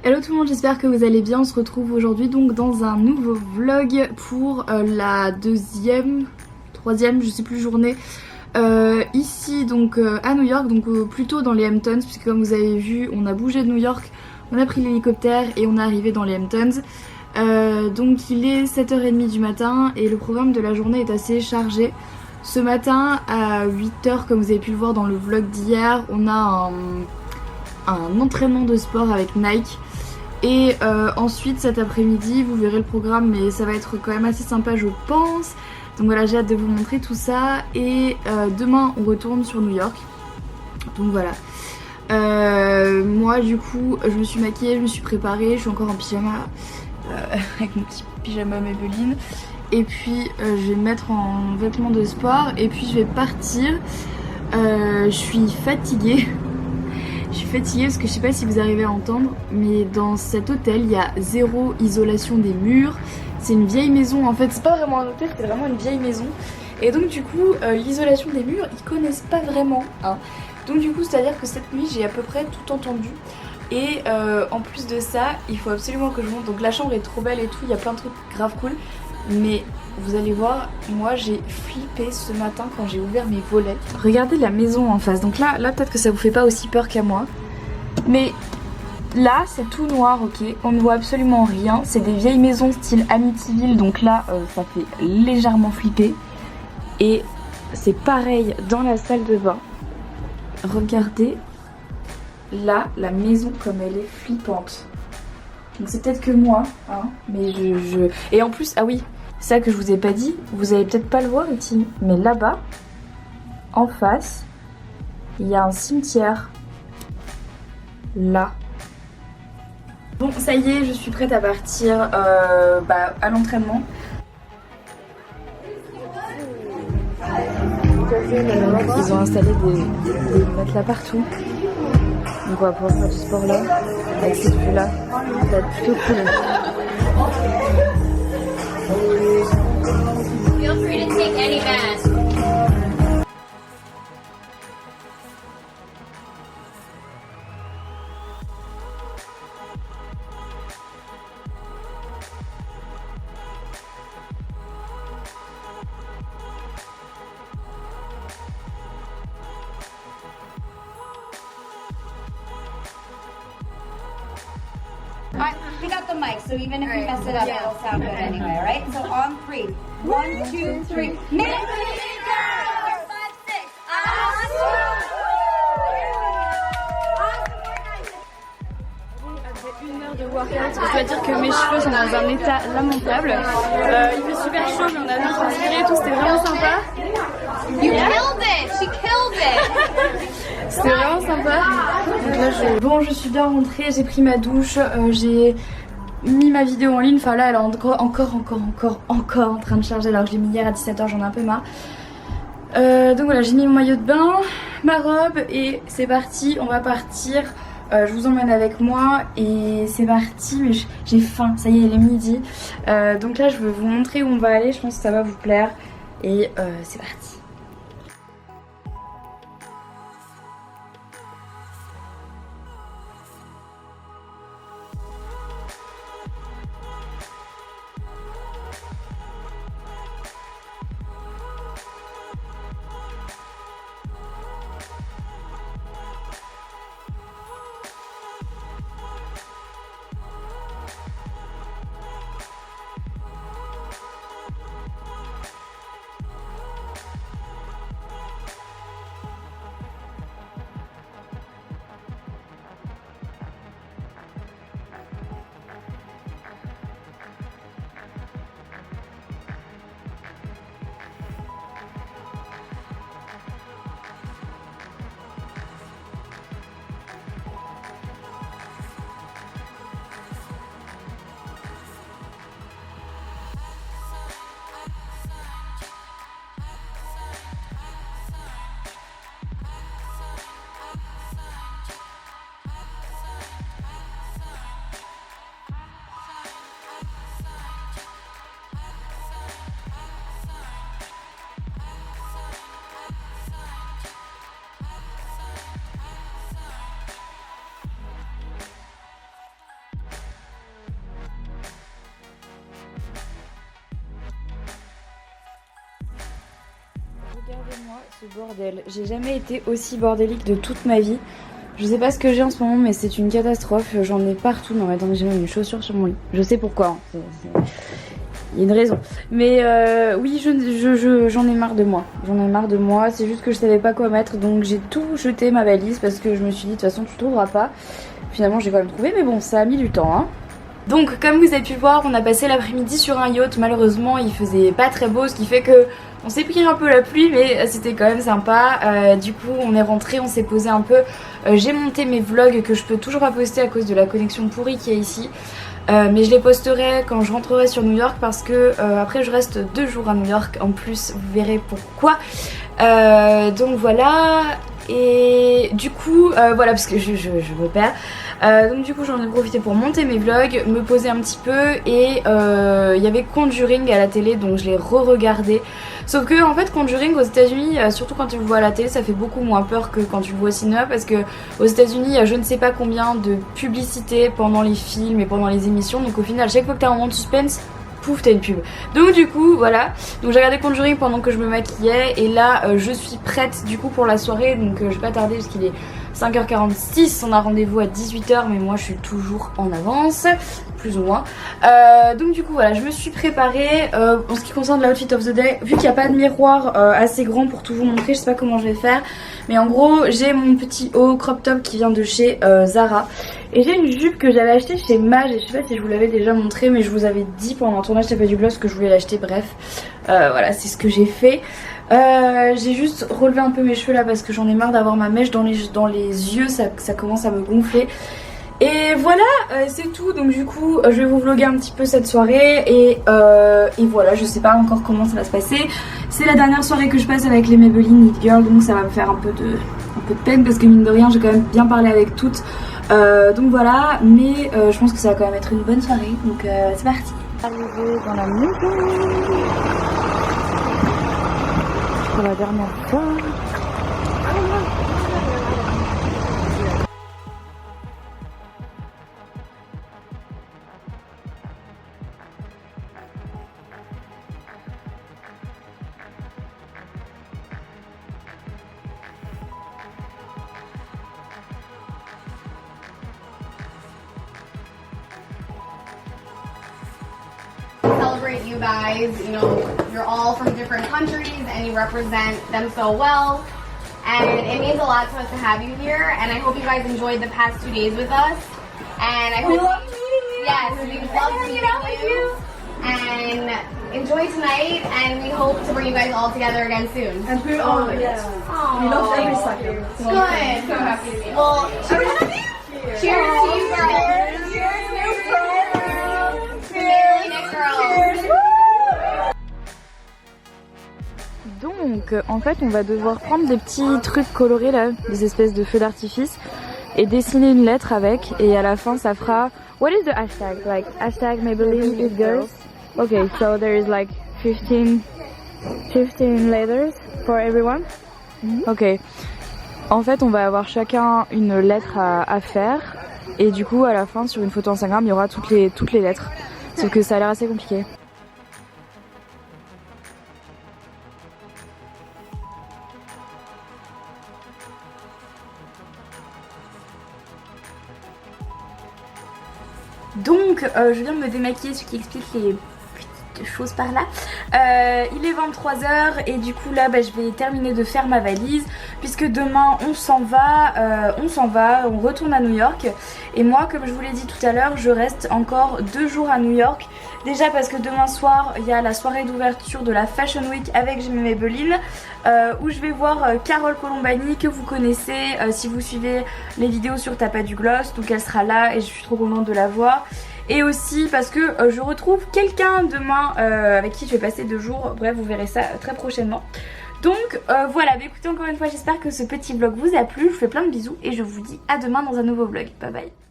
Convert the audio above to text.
Hello tout le monde, j'espère que vous allez bien. On se retrouve aujourd'hui donc dans un nouveau vlog pour la troisième, je sais plus, journée ici donc à New York, donc plutôt dans les Hamptons, puisque comme vous avez vu on a bougé de New York, on a pris l'hélicoptère et on est arrivé dans les Hamptons. Donc il est 7h30 du matin et le programme de la journée est assez chargé. Ce matin à 8h, comme vous avez pu le voir dans le vlog d'hier, on a un entraînement de sport avec Nike. Et ensuite cet après-midi, vous verrez le programme, mais ça va être quand même assez sympa je pense. Donc voilà, j'ai hâte de vous montrer tout ça. Et demain on retourne sur New York. Donc voilà. Moi du coup je me suis maquillée, je me suis préparée, je suis encore en pyjama avec mon petit pyjama Maybelline. Et puis je vais me mettre en vêtements de sport et puis je vais partir. Je suis fatiguée. Je suis fatiguée parce que je sais pas si vous arrivez à entendre, mais dans cet hôtel il y a zéro isolation des murs. C'est une vieille maison en fait, c'est pas vraiment un hôtel, c'est vraiment une vieille maison. Et donc du coup l'isolation des murs ils connaissent pas vraiment hein. Donc du coup c'est à dire que cette nuit j'ai à peu près tout entendu. Et en plus de ça il faut absolument que je monte. Donc la chambre est trop belle et tout, il y a plein de trucs grave cool. Mais vous allez voir, moi j'ai flippé ce matin quand j'ai ouvert mes volets. Regardez la maison en face. Donc là peut-être que ça vous fait pas aussi peur qu'à moi. Mais là c'est tout noir, ok. On ne voit absolument rien. C'est des vieilles maisons style Amityville. Donc là ça fait légèrement flipper. Et c'est pareil dans la salle de bain. Regardez là la maison comme elle est flippante. Donc c'est peut-être que moi, hein, mais je... Et en plus, ah oui, c'est ça que je vous ai pas dit, vous allez peut-être pas le voir ici, mais là-bas, en face, il y a un cimetière. Là. Bon, ça y est, je suis prête à partir à l'entraînement. Ils ont installé des matelas partout. Donc on va pouvoir faire du sport là, avec cette vue là, ça va être plutôt cool. Feel free to take any mask. Alright, pick up the mic, so even if we mess it up, it'll sound good anyway, alright? So on 3. 1, 2, 3. Make it girls! 5, 6. Après 1 heure de workout, je dois dire que mes cheveux sont dans un état lamentable. Il fait super chaud, mais on a bien transpiré et tout, c'était vraiment sympa. You killed it! She killed it! C'était vraiment sympa. Donc là, bon, je suis bien rentrée, j'ai pris ma douche, j'ai mis ma vidéo en ligne. Enfin là, elle est encore en train de charger. Alors je l'ai mis hier à 17h, j'en ai un peu marre. Donc voilà, j'ai mis mon maillot de bain, ma robe et c'est parti. On va partir. Je vous emmène avec moi et c'est parti. Mais j'ai faim, ça y est, il est midi. Donc là, je vais vous montrer où on va aller. Je pense que ça va vous plaire. Et c'est parti. Regardez-moi ce bordel, j'ai jamais été aussi bordélique de toute ma vie. Je sais pas ce que j'ai en ce moment mais c'est une catastrophe, j'en ai partout. Non mais attendez, j'ai même une chaussure sur mon lit. Je sais pourquoi, hein. Il y a une raison. Mais oui, j'en ai marre de moi. J'en ai marre de moi, c'est juste que je savais pas quoi mettre. Donc j'ai tout jeté ma valise parce que je me suis dit de toute façon tu trouveras pas. Finalement j'ai quand même trouvé mais bon ça a mis du temps hein. Donc comme vous avez pu voir, on a passé l'après-midi sur un yacht. Malheureusement il faisait pas très beau, ce qui fait que on s'est pris un peu la pluie mais c'était quand même sympa. Du coup on est rentré, on s'est posé un peu. J'ai monté mes vlogs que je peux toujours pas poster à cause de la connexion pourrie qu'il y a ici. Mais je les posterai quand je rentrerai sur New York parce que après je reste 2 jours à New York en plus, vous verrez pourquoi. Donc voilà. Et du coup voilà parce que je me perds. Donc du coup j'en ai profité pour monter mes vlogs, me poser un petit peu et il y avait Conjuring à la télé donc je l'ai re-regardé. Sauf que en fait Conjuring aux États-Unis, surtout quand tu le vois à la télé, ça fait beaucoup moins peur que quand tu le vois au cinéma parce que aux États-Unis il y a je ne sais pas combien de publicités pendant les films et pendant les émissions, donc au final chaque fois que t'as un moment de suspense, pouf t'as une pub. Donc du coup voilà, donc j'ai regardé Conjuring pendant que je me maquillais et là je suis prête du coup pour la soirée, donc je vais pas tarder parce qu'il est 5h46, on a rendez-vous à 18h mais moi je suis toujours en avance, plus ou moins. Donc du coup voilà, je me suis préparée. En ce qui concerne l'outfit of the day, vu qu'il n'y a pas de miroir assez grand pour tout vous montrer, je sais pas comment je vais faire. Mais en gros j'ai mon petit haut crop top qui vient de chez Zara. Et j'ai une jupe que j'avais achetée chez Mage et je sais pas si je vous l'avais déjà montré mais je vous avais dit pendant un tournage Tapas du Gloss que je voulais l'acheter, bref. Voilà, c'est ce que j'ai fait. J'ai juste relevé un peu mes cheveux là parce que j'en ai marre d'avoir ma mèche dans les yeux, ça commence à me gonfler. Et voilà, c'est tout. Donc du coup je vais vous vlogger un petit peu cette soirée et voilà, je sais pas encore comment ça va se passer. C'est la dernière soirée que je passe avec les Maybelline It Girl, donc ça va me faire un peu de peine parce que mine de rien j'ai quand même bien parlé avec toutes. Donc voilà, mais je pense que ça va quand même être une bonne soirée, donc c'est parti. Arrivé dans la maison pour la dernière fois. Celebrate you guys, you know, you're all from different countries and you represent them so well, and it means a lot to us to have you here, and I hope you guys enjoyed the past 2 days with us, and I hope we love meeting you. Yes, we love hanging out with you and enjoy tonight, and we hope to bring you guys all together again soon. And we're all yes. We love every second. Good. So happy to be. Well, cheers to you girls. Cheers, new girls. Cheers, next girls. Donc en fait on va devoir prendre des petits trucs colorés là, des espèces de feux d'artifice et dessiner une lettre avec, et à la fin ça fera what is the hashtag, like hashtag Maybelline It Girls. Okay, so there is like 15 letters for everyone. Ok, en fait on va avoir chacun une lettre à faire et du coup à la fin sur une photo Instagram il y aura toutes les lettres, sauf que ça a l'air assez compliqué. Donc je viens de me démaquiller, ce qui explique les petites choses par là. Il est 23h et du coup là je vais terminer de faire ma valise puisque demain on s'en va, on retourne à New York. Et moi comme je vous l'ai dit tout à l'heure, je reste encore 2 jours à New York. Déjà parce que demain soir il y a la soirée d'ouverture de la Fashion Week avec Jimmy Maybelline où je vais voir Carole Colombani que vous connaissez si vous suivez les vidéos sur Tapas du Gloss, donc elle sera là et je suis trop contente de la voir. Et aussi parce que je retrouve quelqu'un demain avec qui je vais passer 2 jours, bref vous verrez ça très prochainement. Donc voilà, mais écoutez encore une fois j'espère que ce petit vlog vous a plu, je vous fais plein de bisous et je vous dis à demain dans un nouveau vlog, bye bye.